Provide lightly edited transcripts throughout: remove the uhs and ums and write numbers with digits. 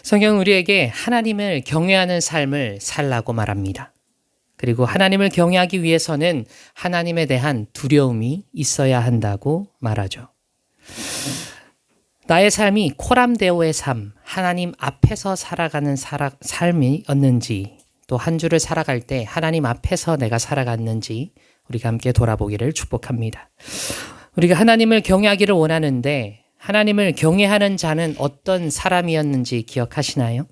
성경은 우리에게 하나님을 경외하는 삶을 살라고 말합니다. 그리고 하나님을 경외하기 위해서는 하나님에 대한 두려움이 있어야 한다고 말하죠. 나의 삶이 코람데오의 삶, 하나님 앞에서 살아가는 삶이었는지, 또 한 주를 살아갈 때 하나님 앞에서 내가 살아갔는지 우리가 함께 돌아보기를 축복합니다. 우리가 하나님을 경외하기를 원하는데 하나님을 경외하는 자는 어떤 사람이었는지 기억하시나요?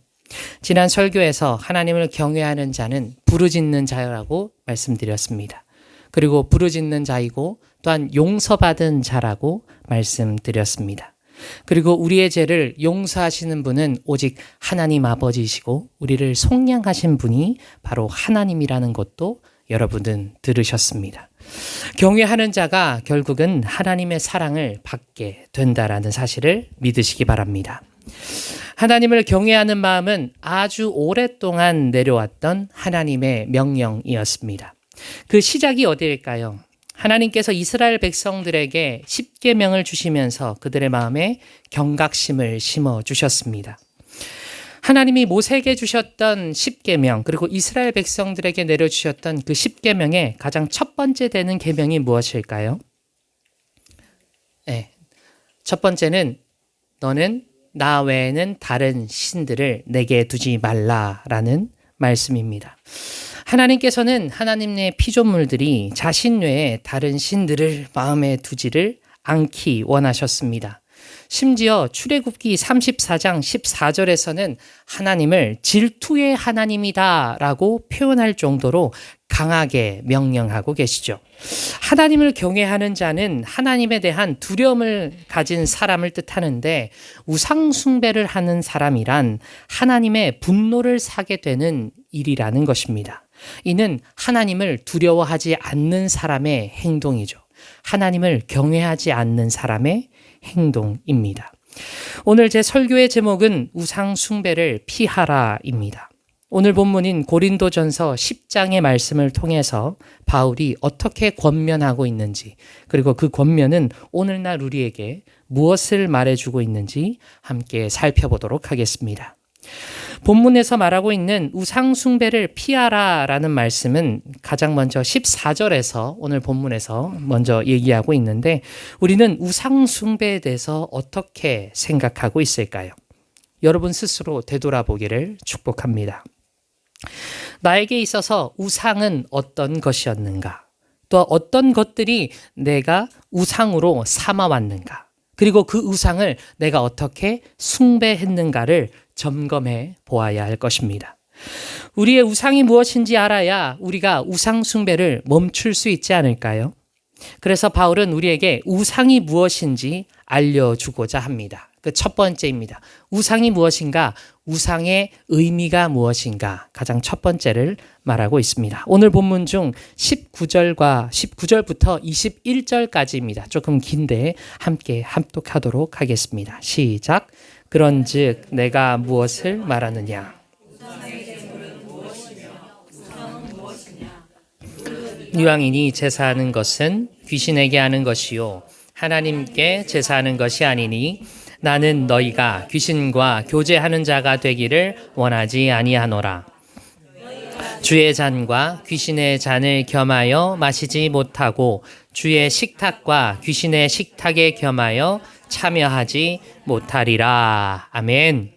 지난 설교에서 하나님을 경외하는 자는 부르짖는 자라고 말씀드렸습니다. 그리고 부르짖는 자이고 또한 용서받은 자라고 말씀드렸습니다. 그리고 우리의 죄를 용서하시는 분은 오직 하나님 아버지시고 우리를 속량하신 분이 바로 하나님이라는 것도 여러분은 들으셨습니다. 경외하는 자가 결국은 하나님의 사랑을 받게 된다라는 사실을 믿으시기 바랍니다. 하나님을 경외하는 마음은 아주 오랫동안 내려왔던 하나님의 명령이었습니다. 그 시작이 어디일까요? 하나님께서 이스라엘 백성들에게 십계명을 주시면서 그들의 마음에 경각심을 심어주셨습니다. 하나님이 모세에게 주셨던 십계명, 그리고 이스라엘 백성들에게 내려주셨던 그 십계명의 가장 첫 번째 되는 계명이 무엇일까요? 네, 첫 번째는 너는 나 외에는 다른 신들을 내게 두지 말라라는 말씀입니다. 하나님께서는 하나님의 피조물들이 자신 외에 다른 신들을 마음에 두지를 않기 원하셨습니다. 심지어 출애굽기 34장 14절에서는 하나님을 질투의 하나님이다 라고 표현할 정도로 강하게 명령하고 계시죠. 하나님을 경외하는 자는 하나님에 대한 두려움을 가진 사람을 뜻하는데, 우상 숭배를 하는 사람이란 하나님의 분노를 사게 되는 일이라는 것입니다. 이는 하나님을 두려워하지 않는 사람의 행동이죠. 하나님을 경외하지 않는 사람의 행동입니다. 오늘 제 설교의 제목은 우상 숭배를 피하라입니다. 오늘 본문인 고린도전서 10장의 말씀을 통해서 바울이 어떻게 권면하고 있는지, 그리고 그 권면은 오늘날 우리에게 무엇을 말해주고 있는지 함께 살펴보도록 하겠습니다. 본문에서 말하고 있는 우상 숭배를 피하라라는 말씀은 가장 먼저 14절에서 오늘 본문에서 먼저 얘기하고 있는데, 우리는 우상 숭배에 대해서 어떻게 생각하고 있을까요? 여러분 스스로 되돌아보기를 축복합니다. 나에게 있어서 우상은 어떤 것이었는가? 또 어떤 것들이 내가 우상으로 삼아왔는가? 그리고 그 우상을 내가 어떻게 숭배했는가를 점검해 보아야 할 것입니다. 우리의 우상이 무엇인지 알아야 우리가 우상 숭배를 멈출 수 있지 않을까요? 그래서 바울은 우리에게 우상이 무엇인지 알려주고자 합니다. 그 첫 번째입니다. 우상이 무엇인가? 우상의 의미가 무엇인가? 가장 첫 번째를 말하고 있습니다. 오늘 본문 중 19절부터 21절까지입니다. 조금 긴데 함께 합독하도록 하겠습니다. 시작. 그런즉 내가 무엇을 말하느냐? 이왕이니 제사하는 것은 귀신에게 하는 것이요 하나님께 제사하는 것이 아니니 나는 너희가 귀신과 교제하는 자가 되기를 원하지 아니하노라. 주의 잔과 귀신의 잔을 겸하여 마시지 못하고 주의 식탁과 귀신의 식탁에 겸하여 참여하지 못하리라. 아멘.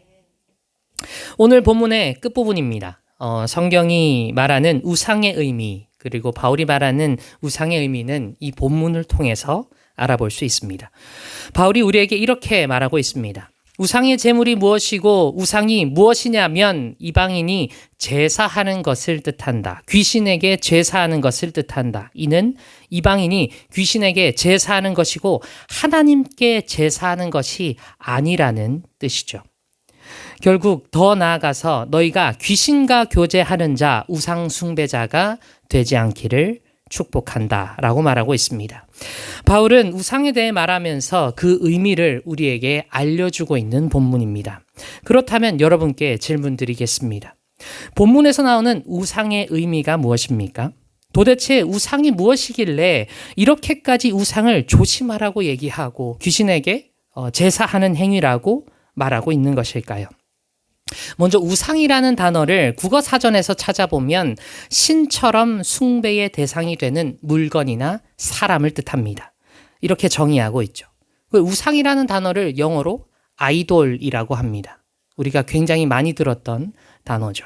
오늘 본문의 끝부분입니다. 성경이 말하는 우상의 의미, 그리고 바울이 말하는 우상의 의미는 이 본문을 통해서 알아볼 수 있습니다. 바울이 우리에게 이렇게 말하고 있습니다. 우상의 제물이 무엇이고 우상이 무엇이냐면 이방인이 제사하는 것을 뜻한다. 귀신에게 제사하는 것을 뜻한다. 이는 이방인이 귀신에게 제사하는 것이고 하나님께 제사하는 것이 아니라는 뜻이죠. 결국 더 나아가서 너희가 귀신과 교제하는 자, 우상 숭배자가 되지 않기를 축복한다 라고 말하고 있습니다. 바울은 우상에 대해 말하면서 그 의미를 우리에게 알려주고 있는 본문입니다. 그렇다면 여러분께 질문 드리겠습니다. 본문에서 나오는 우상의 의미가 무엇입니까? 도대체 우상이 무엇이길래 이렇게까지 우상을 조심하라고 얘기하고 귀신에게 제사하는 행위라고 말하고 있는 것일까요? 먼저 우상이라는 단어를 국어 사전에서 찾아보면 신처럼 숭배의 대상이 되는 물건이나 사람을 뜻합니다. 이렇게 정의하고 있죠. 우상이라는 단어를 영어로 아이돌이라고 합니다. 우리가 굉장히 많이 들었던 단어죠.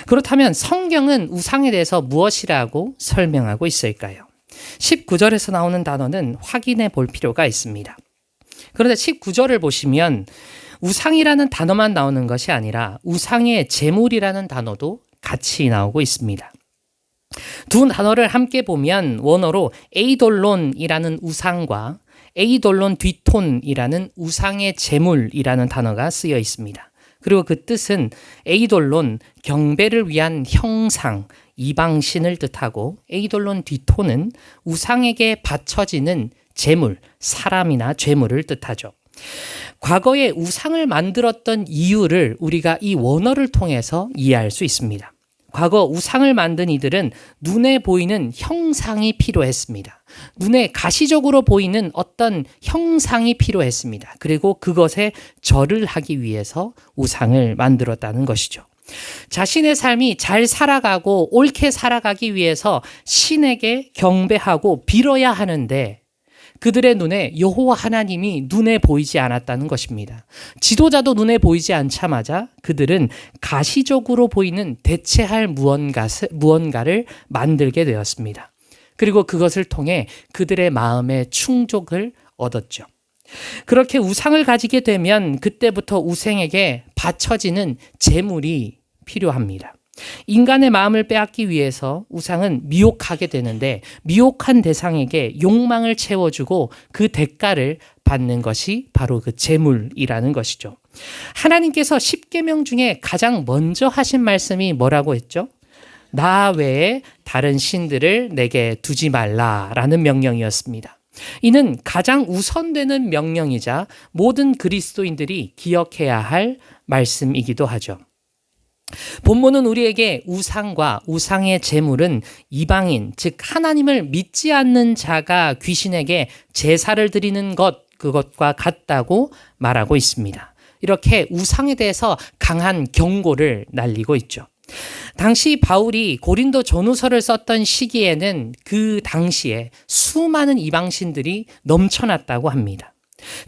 그렇다면 성경은 우상에 대해서 무엇이라고 설명하고 있을까요? 19절에서 나오는 단어는 확인해 볼 필요가 있습니다. 그런데 19절을 보시면 우상이라는 단어만 나오는 것이 아니라 우상의 제물이라는 단어도 같이 나오고 있습니다. 두 단어를 함께 보면 원어로 에이돌론이라는 우상과 에이돌론 뒤톤이라는 우상의 제물이라는 단어가 쓰여 있습니다. 그리고 그 뜻은 에이돌론, 경배를 위한 형상, 이방신을 뜻하고 에이돌론 뒤톤은 우상에게 바쳐지는 제물, 사람이나 죄물을 뜻하죠. 과거에 우상을 만들었던 이유를 우리가 이 원어를 통해서 이해할 수 있습니다. 과거 우상을 만든 이들은 눈에 보이는 형상이 필요했습니다. 눈에 가시적으로 보이는 어떤 형상이 필요했습니다. 그리고 그것에 절을 하기 위해서 우상을 만들었다는 것이죠. 자신의 삶이 잘 살아가고 옳게 살아가기 위해서 신에게 경배하고 빌어야 하는데 그들의 눈에 여호와 하나님이 눈에 보이지 않았다는 것입니다. 지도자도 눈에 보이지 않자마자 그들은 가시적으로 보이는 대체할 무언가를 만들게 되었습니다. 그리고 그것을 통해 그들의 마음의 충족을 얻었죠. 그렇게 우상을 가지게 되면 그때부터 우상에게 바쳐지는 제물이 필요합니다. 인간의 마음을 빼앗기 위해서 우상은 미혹하게 되는데 미혹한 대상에게 욕망을 채워주고 그 대가를 받는 것이 바로 그 제물이라는 것이죠. 하나님께서 십계명 중에 가장 먼저 하신 말씀이 뭐라고 했죠? 나 외에 다른 신들을 내게 두지 말라라는 명령이었습니다. 이는 가장 우선되는 명령이자 모든 그리스도인들이 기억해야 할 말씀이기도 하죠. 본문은 우리에게 우상과 우상의 제물은 이방인, 즉 하나님을 믿지 않는 자가 귀신에게 제사를 드리는 그것과 같다고 말하고 있습니다. 이렇게 우상에 대해서 강한 경고를 날리고 있죠. 당시 바울이 고린도 전후서를 썼던 시기에는 그 당시에 수많은 이방신들이 넘쳐났다고 합니다.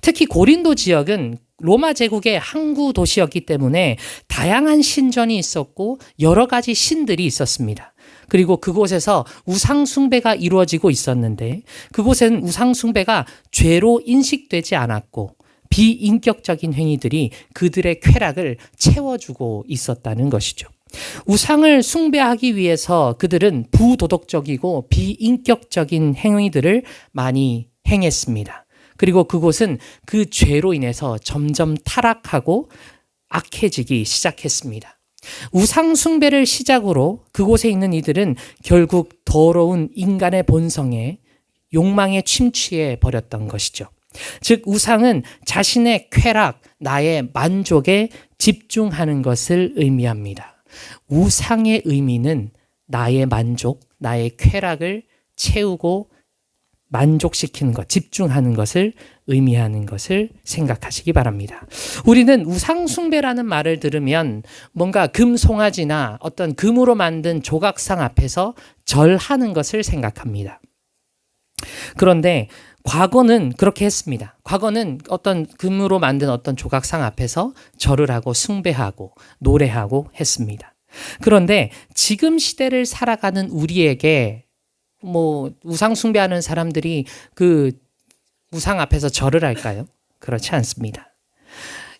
특히 고린도 지역은 로마 제국의 항구 도시였기 때문에 다양한 신전이 있었고 여러 가지 신들이 있었습니다. 그리고 그곳에서 우상 숭배가 이루어지고 있었는데 그곳엔 우상 숭배가 죄로 인식되지 않았고 비인격적인 행위들이 그들의 쾌락을 채워주고 있었다는 것이죠. 우상을 숭배하기 위해서 그들은 부도덕적이고 비인격적인 행위들을 많이 행했습니다. 그리고 그곳은 그 죄로 인해서 점점 타락하고 악해지기 시작했습니다. 우상 숭배를 시작으로 그곳에 있는 이들은 결국 더러운 인간의 본성에 욕망에 침취해 버렸던 것이죠. 즉 우상은 자신의 쾌락, 나의 만족에 집중하는 것을 의미합니다. 우상의 의미는 나의 만족, 나의 쾌락을 채우고 만족시키는 것, 집중하는 것을 의미하는 것을 생각하시기 바랍니다. 우리는 우상숭배라는 말을 들으면 뭔가 금송아지나 어떤 금으로 만든 조각상 앞에서 절하는 것을 생각합니다. 그런데 과거는 그렇게 했습니다. 과거는 어떤 금으로 만든 어떤 조각상 앞에서 절을 하고 숭배하고 노래하고 했습니다. 그런데 지금 시대를 살아가는 우리에게 우상 숭배하는 사람들이 그 우상 앞에서 절을 할까요? 그렇지 않습니다.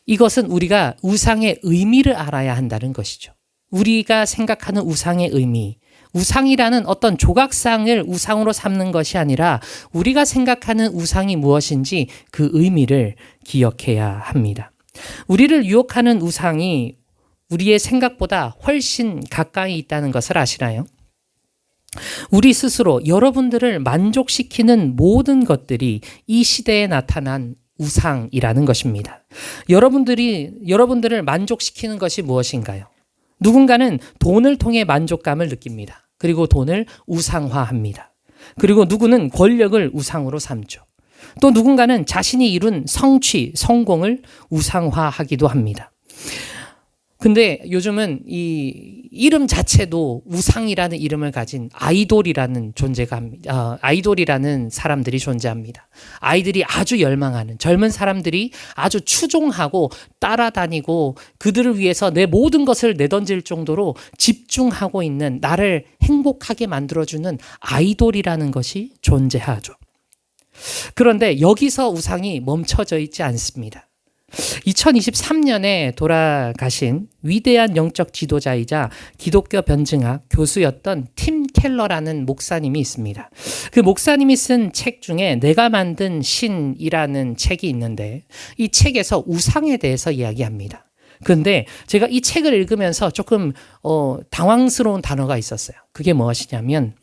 이것은 우리가 우상의 의미를 알아야 한다는 것이죠. 우리가 생각하는 우상의 의미, 우상이라는 어떤 조각상을 우상으로 삼는 것이 아니라 우리가 생각하는 우상이 무엇인지 그 의미를 기억해야 합니다. 우리를 유혹하는 우상이 우리의 생각보다 훨씬 가까이 있다는 것을 아시나요? 우리 스스로 여러분들을 만족시키는 모든 것들이 이 시대에 나타난 우상이라는 것입니다. 여러분들을 만족시키는 것이 무엇인가요? 누군가는 돈을 통해 만족감을 느낍니다. 그리고 돈을 우상화합니다. 그리고 누구는 권력을 우상으로 삼죠. 또 누군가는 자신이 이룬 성취, 성공을 우상화하기도 합니다. 근데 요즘은 이 이름 자체도 우상이라는 이름을 가진 아이돌이라는 사람들이 존재합니다. 아이들이 아주 열망하는, 젊은 사람들이 아주 추종하고 따라다니고 그들을 위해서 내 모든 것을 내던질 정도로 집중하고 있는, 나를 행복하게 만들어주는 아이돌이라는 것이 존재하죠. 그런데 여기서 우상이 멈춰져 있지 않습니다. 2023년에 돌아가신 위대한 영적 지도자이자 기독교 변증학 교수였던 팀 켈러라는 목사님이 있습니다. 그 목사님이 쓴 책 중에 내가 만든 신이라는 책이 있는데, 이 책에서 우상에 대해서 이야기합니다. 그런데 제가 이 책을 읽으면서 조금 당황스러운 단어가 있었어요. 그게 무엇이냐면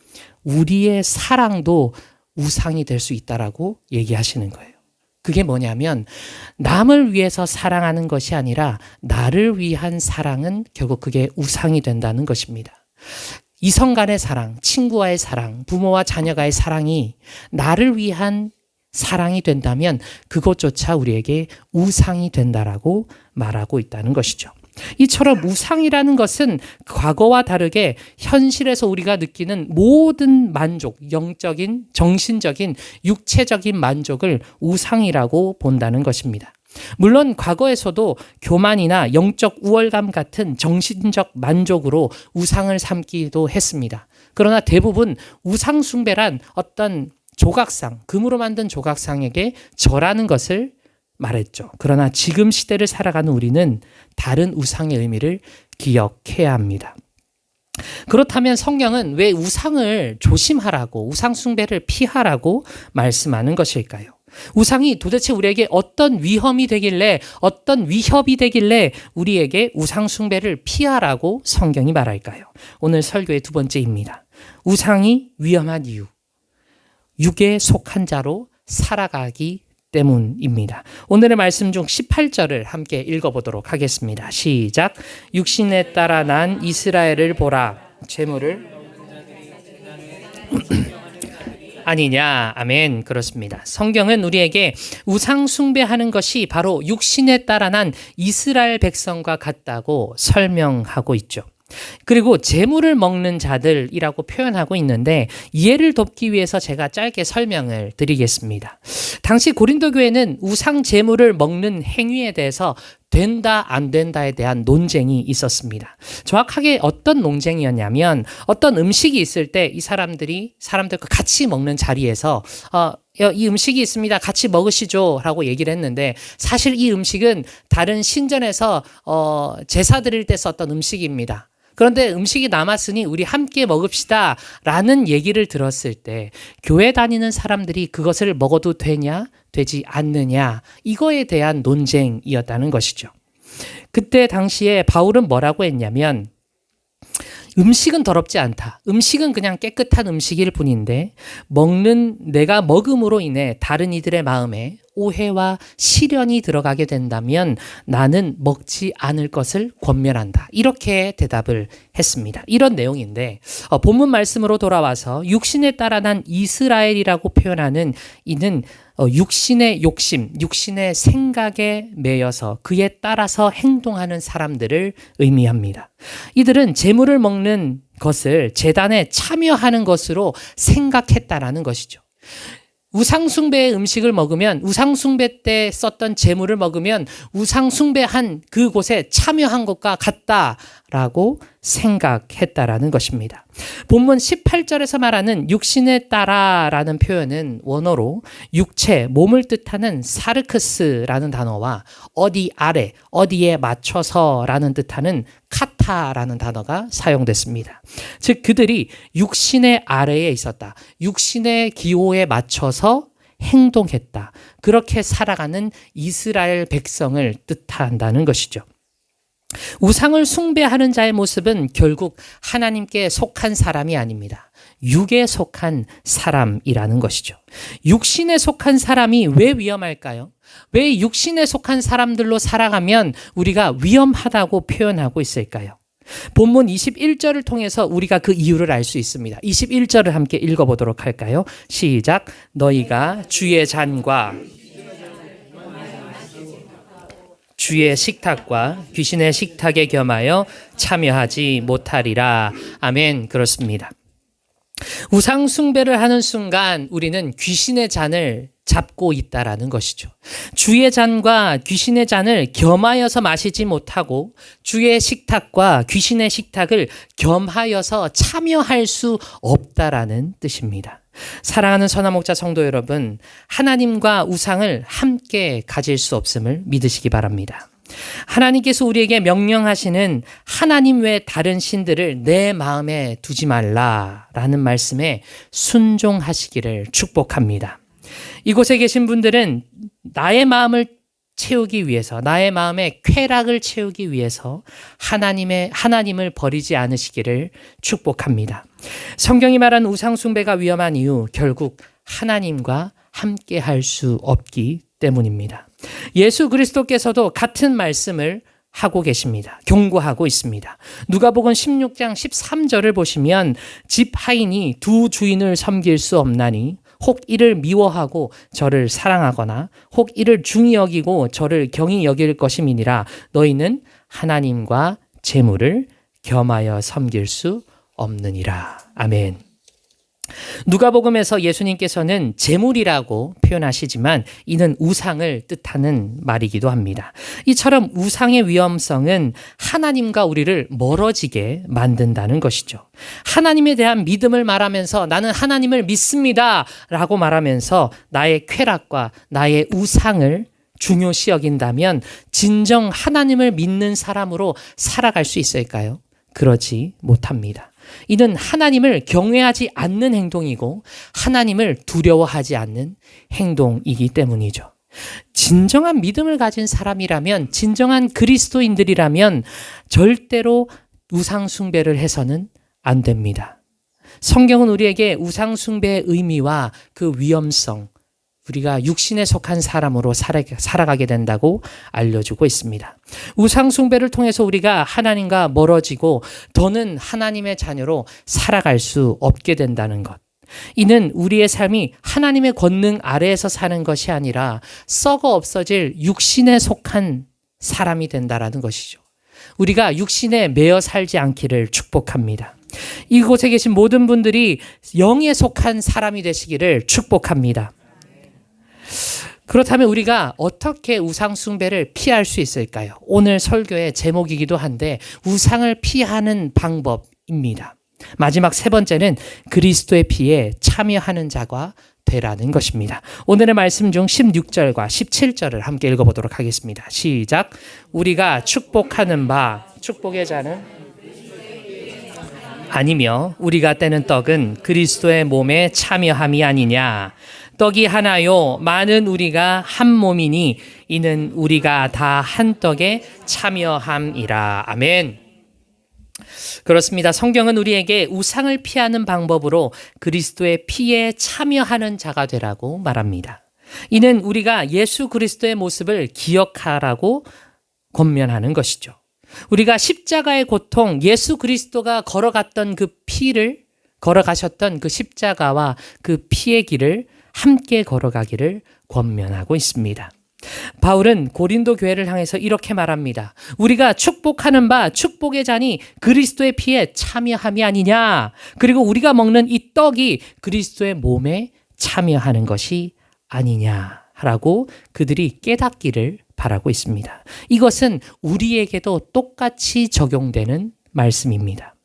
우리의 사랑도 우상이 될 수 있다라고 얘기하시는 거예요. 그게 뭐냐면 남을 위해서 사랑하는 것이 아니라 나를 위한 사랑은 결국 그게 우상이 된다는 것입니다. 이성 간의 사랑, 친구와의 사랑, 부모와 자녀가의 사랑이 나를 위한 사랑이 된다면 그것조차 우리에게 우상이 된다라고 말하고 있다는 것이죠. 이처럼 우상이라는 것은 과거와 다르게 현실에서 우리가 느끼는 모든 만족, 영적인, 정신적인, 육체적인 만족을 우상이라고 본다는 것입니다. 물론 과거에서도 교만이나 영적 우월감 같은 정신적 만족으로 우상을 삼기도 했습니다. 그러나 대부분 우상 숭배란 어떤 조각상, 금으로 만든 조각상에게 절하는 것을 말했죠. 그러나 지금 시대를 살아가는 우리는 다른 우상의 의미를 기억해야 합니다. 그렇다면 성경은 왜 우상을 조심하라고, 우상 숭배를 피하라고 말씀하는 것일까요? 우상이 도대체 우리에게 어떤 위험이 되길래, 어떤 위협이 되길래 우리에게 우상 숭배를 피하라고 성경이 말할까요? 오늘 설교의 두 번째입니다. 우상이 위험한 이유. 육에 속한 자로 살아가기 때문입니다. 오늘의 말씀 중 18절을 함께 읽어보도록 하겠습니다. 시작. 육신에 따라 난 이스라엘을 보라. 재물을 아니냐. 아멘. 그렇습니다. 성경은 우리에게 우상 숭배하는 것이 바로 육신에 따라 난 이스라엘 백성과 같다고 설명하고 있죠. 그리고 재물을 먹는 자들이라고 표현하고 있는데, 이해를 돕기 위해서 제가 짧게 설명을 드리겠습니다. 당시 고린도 교회는 우상 재물을 먹는 행위에 대해서 된다 안 된다에 대한 논쟁이 있었습니다. 정확하게 어떤 논쟁이었냐면, 어떤 음식이 있을 때 이 사람들과 같이 먹는 자리에서 이 음식이 있습니다. 같이 먹으시죠 라고 얘기를 했는데, 사실 이 음식은 다른 신전에서 제사 드릴 때 썼던 음식입니다. 그런데 음식이 남았으니 우리 함께 먹읍시다 라는 얘기를 들었을 때 교회 다니는 사람들이 그것을 먹어도 되냐 되지 않느냐, 이거에 대한 논쟁이었다는 것이죠. 그때 당시에 바울은 뭐라고 했냐면, 음식은 더럽지 않다. 음식은 그냥 깨끗한 음식일 뿐인데 내가 먹음으로 인해 다른 이들의 마음에 오해와 시련이 들어가게 된다면 나는 먹지 않을 것을 권면한다. 이렇게 대답을 했습니다. 이런 내용인데 본문 말씀으로 돌아와서 육신에 따라 난 이스라엘이라고 표현하는 이는 육신의 욕심, 육신의 생각에 매여서 그에 따라서 행동하는 사람들을 의미합니다. 이들은 재물을 먹는 것을 제단에 참여하는 것으로 생각했다라는 것이죠. 우상숭배의 음식을 먹으면, 우상숭배 때 썼던 재물을 먹으면 우상숭배한 그곳에 참여한 것과 같다라고 생각했다라는 것입니다. 본문 18절에서 말하는 육신에 따라라는 표현은 원어로 육체, 몸을 뜻하는 사르크스라는 단어와 어디 아래, 어디에 맞춰서라는 뜻하는 카타라는 단어가 사용됐습니다. 즉 그들이 육신의 아래에 있었다. 육신의 기호에 맞춰서 행동했다. 그렇게 살아가는 이스라엘 백성을 뜻한다는 것이죠. 우상을 숭배하는 자의 모습은 결국 하나님께 속한 사람이 아닙니다. 육에 속한 사람이라는 것이죠. 육신에 속한 사람이 왜 위험할까요? 왜 육신에 속한 사람들로 살아가면 우리가 위험하다고 표현하고 있을까요? 본문 21절을 통해서 우리가 그 이유를 알 수 있습니다. 21절을 함께 읽어보도록 할까요? 시작. 너희가 주의 잔과 주의 식탁과 귀신의 식탁에 겸하여 참여하지 못하리라. 아멘. 그렇습니다. 우상 숭배를 하는 순간 우리는 귀신의 잔을 잡고 있다라는 것이죠. 주의 잔과 귀신의 잔을 겸하여서 마시지 못하고 주의 식탁과 귀신의 식탁을 겸하여서 참여할 수 없다라는 뜻입니다. 사랑하는 선화목자 성도 여러분, 하나님과 우상을 함께 가질 수 없음을 믿으시기 바랍니다. 하나님께서 우리에게 명령하시는 하나님 외 다른 신들을 내 마음에 두지 말라라는 말씀에 순종하시기를 축복합니다. 이곳에 계신 분들은 나의 마음을 채우기 위해서, 나의 마음의 쾌락을 채우기 위해서 하나님을 버리지 않으시기를 축복합니다. 성경이 말한 우상 숭배가 위험한 이유, 결국 하나님과 함께 할 수 없기 때문입니다. 예수 그리스도께서도 같은 말씀을 하고 계십니다. 경고하고 있습니다. 누가복음 16장 13절을 보시면 집 하인이 두 주인을 섬길 수 없나니 혹 이를 미워하고 저를 사랑하거나 혹 이를 중히 여기고 저를 경히 여길 것임이니라. 너희는 하나님과 재물을 겸하여 섬길 수 없느니라. 아멘. 누가복음에서 예수님께서는 재물이라고 표현하시지만 이는 우상을 뜻하는 말이기도 합니다. 이처럼 우상의 위험성은 하나님과 우리를 멀어지게 만든다는 것이죠. 하나님에 대한 믿음을 말하면서 나는 하나님을 믿습니다 라고 말하면서 나의 쾌락과 나의 우상을 중요시 여긴다면 진정 하나님을 믿는 사람으로 살아갈 수 있을까요? 그러지 못합니다. 이는 하나님을 경외하지 않는 행동이고 하나님을 두려워하지 않는 행동이기 때문이죠. 진정한 믿음을 가진 사람이라면, 진정한 그리스도인들이라면 절대로 우상 숭배를 해서는 안 됩니다. 성경은 우리에게 우상 숭배의 의미와 그 위험성, 우리가 육신에 속한 사람으로 살아가게 된다고 알려주고 있습니다. 우상 숭배를 통해서 우리가 하나님과 멀어지고 더는 하나님의 자녀로 살아갈 수 없게 된다는 것. 이는 우리의 삶이 하나님의 권능 아래에서 사는 것이 아니라 썩어 없어질 육신에 속한 사람이 된다라는 것이죠. 우리가 육신에 매여 살지 않기를 축복합니다. 이곳에 계신 모든 분들이 영에 속한 사람이 되시기를 축복합니다. 그렇다면 우리가 어떻게 우상 숭배를 피할 수 있을까요? 오늘 설교의 제목이기도 한데 우상을 피하는 방법입니다. 마지막 세 번째는 그리스도의 피에 참여하는 자가 되라는 것입니다. 오늘의 말씀 중 16절과 17절을 함께 읽어보도록 하겠습니다. 시작. 우리가 축복하는 바 축복의 자는 아니며 우리가 떼는 떡은 그리스도의 몸에 참여함이 아니냐. 떡이 하나요 많은 우리가 한 몸이니 이는 우리가 다 한 떡에 참여함이라. 아멘. 그렇습니다. 성경은 우리에게 우상을 피하는 방법으로 그리스도의 피에 참여하는 자가 되라고 말합니다. 이는 우리가 예수 그리스도의 모습을 기억하라고 권면하는 것이죠. 우리가 십자가의 고통, 예수 그리스도가 걸어가셨던 그 십자가와 그 피의 길을 함께 걸어가기를 권면하고 있습니다. 바울은 고린도 교회를 향해서 이렇게 말합니다. 우리가 축복하는 바 축복의 잔이 그리스도의 피에 참여함이 아니냐. 그리고 우리가 먹는 이 떡이 그리스도의 몸에 참여하는 것이 아니냐라고 그들이 깨닫기를 바라고 있습니다. 이것은 우리에게도 똑같이 적용되는 말씀입니다.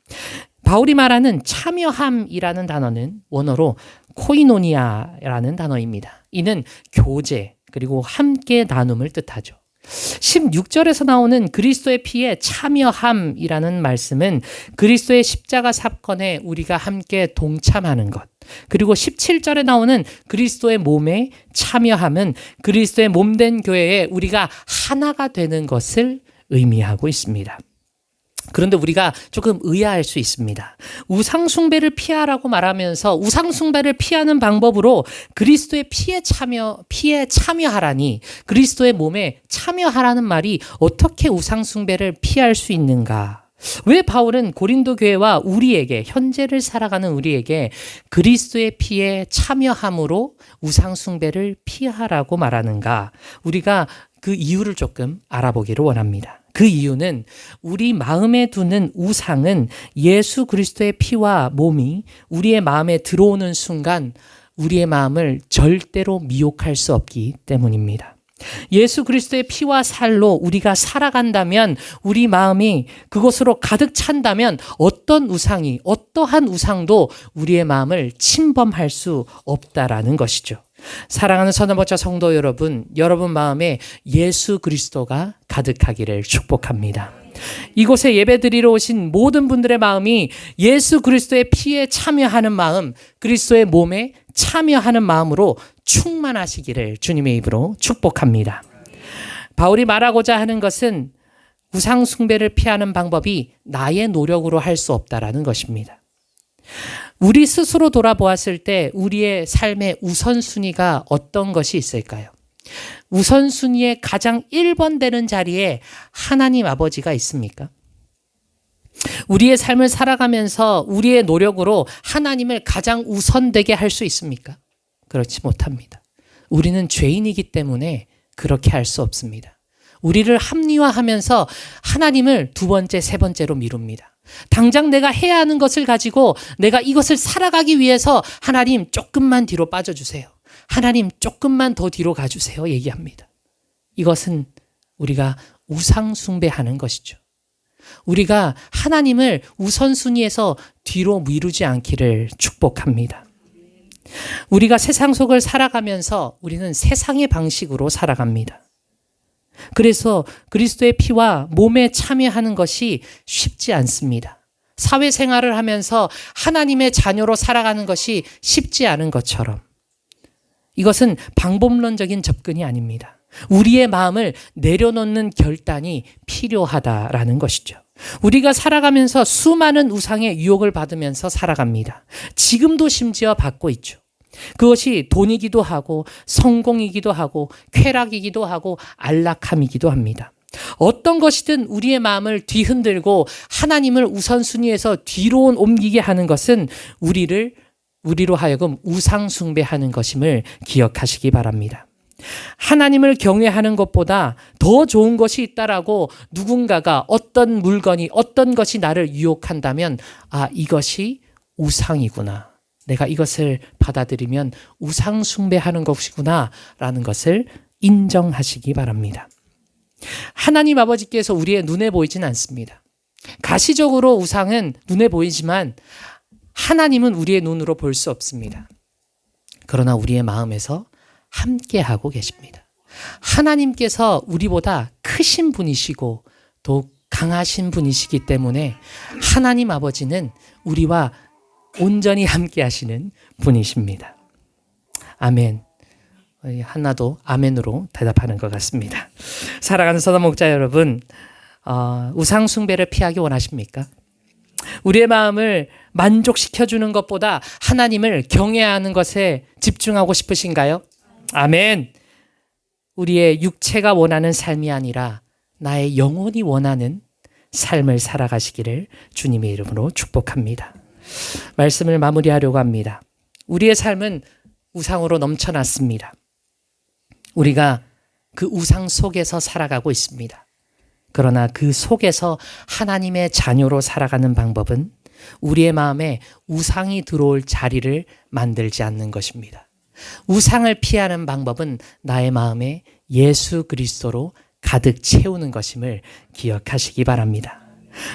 바울이 말하는 참여함이라는 단어는 원어로 코이노니아라는 단어입니다. 이는 교제 그리고 함께 나눔을 뜻하죠. 16절에서 나오는 그리스도의 피에 참여함이라는 말씀은 그리스도의 십자가 사건에 우리가 함께 동참하는 것, 그리고 17절에 나오는 그리스도의 몸에 참여함은 그리스도의 몸된 교회에 우리가 하나가 되는 것을 의미하고 있습니다. 그런데 우리가 조금 의아할 수 있습니다. 우상숭배를 피하라고 말하면서 우상숭배를 피하는 방법으로 그리스도의 피에 참여하라니, 그리스도의 몸에 참여하라는 말이 어떻게 우상숭배를 피할 수 있는가? 왜 바울은 고린도 교회와 우리에게, 현재를 살아가는 우리에게 그리스도의 피에 참여함으로 우상숭배를 피하라고 말하는가? 우리가 그 이유를 조금 알아보기를 원합니다. 그 이유는 우리 마음에 두는 우상은 예수 그리스도의 피와 몸이 우리의 마음에 들어오는 순간 우리의 마음을 절대로 미혹할 수 없기 때문입니다. 예수 그리스도의 피와 살로 우리가 살아간다면, 우리 마음이 그것으로 가득 찬다면 어떤 우상이, 어떠한 우상도 우리의 마음을 침범할 수 없다라는 것이죠. 사랑하는 선언보자 성도 여러분, 여러분 마음에 예수 그리스도가 가득하기를 축복합니다. 이곳에 예배드리러 오신 모든 분들의 마음이 예수 그리스도의 피에 참여하는 마음, 그리스도의 몸에 참여하는 마음으로 충만하시기를 주님의 입으로 축복합니다. 바울이 말하고자 하는 것은 우상 숭배를 피하는 방법이 나의 노력으로 할 수 없다라는 것입니다. 우리 스스로 돌아보았을 때 우리의 삶의 우선순위가 어떤 것이 있을까요? 우선순위에 가장 1번 되는 자리에 하나님 아버지가 있습니까? 우리의 삶을 살아가면서 우리의 노력으로 하나님을 가장 우선되게 할 수 있습니까? 그렇지 못합니다. 우리는 죄인이기 때문에 그렇게 할 수 없습니다. 우리를 합리화하면서 하나님을 두 번째, 세 번째로 미룹니다. 당장 내가 해야 하는 것을 가지고 내가 이것을 살아가기 위해서 하나님 조금만 뒤로 빠져주세요. 하나님 조금만 더 뒤로 가주세요. 얘기합니다. 이것은 우리가 우상 숭배하는 것이죠. 우리가 하나님을 우선순위에서 뒤로 미루지 않기를 축복합니다. 우리가 세상 속을 살아가면서 우리는 세상의 방식으로 살아갑니다. 그래서 그리스도의 피와 몸에 참여하는 것이 쉽지 않습니다. 사회생활을 하면서 하나님의 자녀로 살아가는 것이 쉽지 않은 것처럼 이것은 방법론적인 접근이 아닙니다. 우리의 마음을 내려놓는 결단이 필요하다라는 것이죠. 우리가 살아가면서 수많은 우상의 유혹을 받으면서 살아갑니다. 지금도 심지어 받고 있죠. 그것이 돈이기도 하고 성공이기도 하고 쾌락이기도 하고 안락함이기도 합니다. 어떤 것이든 우리의 마음을 뒤흔들고 하나님을 우선순위에서 뒤로 옮기게 하는 것은 우리로 하여금 우상 숭배하는 것임을 기억하시기 바랍니다. 하나님을 경외하는 것보다 더 좋은 것이 있다라고 누군가가 어떤 물건이 어떤 것이 나를 유혹한다면 이것이 우상이구나. 내가 이것을 받아들이면 우상 숭배하는 것이구나 라는 것을 인정하시기 바랍니다. 하나님 아버지께서 우리의 눈에 보이진 않습니다. 가시적으로 우상은 눈에 보이지만 하나님은 우리의 눈으로 볼 수 없습니다. 그러나 우리의 마음에서 함께하고 계십니다. 하나님께서 우리보다 크신 분이시고 더욱 강하신 분이시기 때문에 하나님 아버지는 우리와 온전히 함께 하시는 분이십니다. 아멘. 하나도 아멘으로 대답하는 것 같습니다. 사랑하는 선한 목자 여러분, 우상 숭배를 피하기 원하십니까? 우리의 마음을 만족시켜주는 것보다 하나님을 경외하는 것에 집중하고 싶으신가요? 아멘. 우리의 육체가 원하는 삶이 아니라 나의 영혼이 원하는 삶을 살아가시기를 주님의 이름으로 축복합니다. 말씀을 마무리하려고 합니다. 우리의 삶은 우상으로 넘쳐났습니다. 우리가 그 우상 속에서 살아가고 있습니다. 그러나 그 속에서 하나님의 자녀로 살아가는 방법은 우리의 마음에 우상이 들어올 자리를 만들지 않는 것입니다. 우상을 피하는 방법은 나의 마음에 예수 그리스도로 가득 채우는 것임을 기억하시기 바랍니다.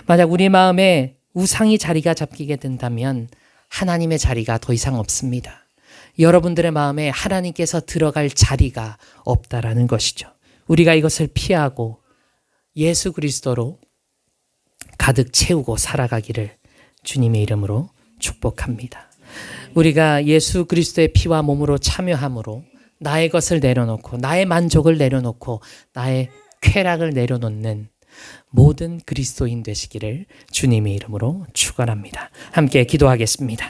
만약 우리 마음에 우상이 자리가 잡히게 된다면 하나님의 자리가 더 이상 없습니다. 여러분들의 마음에 하나님께서 들어갈 자리가 없다라는 것이죠. 우리가 이것을 피하고 예수 그리스도로 가득 채우고 살아가기를 주님의 이름으로 축복합니다. 우리가 예수 그리스도의 피와 몸으로 참여함으로 나의 것을 내려놓고 나의 만족을 내려놓고 나의 쾌락을 내려놓는 모든 그리스도인 되시기를 주님의 이름으로 축원합니다. 함께 기도하겠습니다.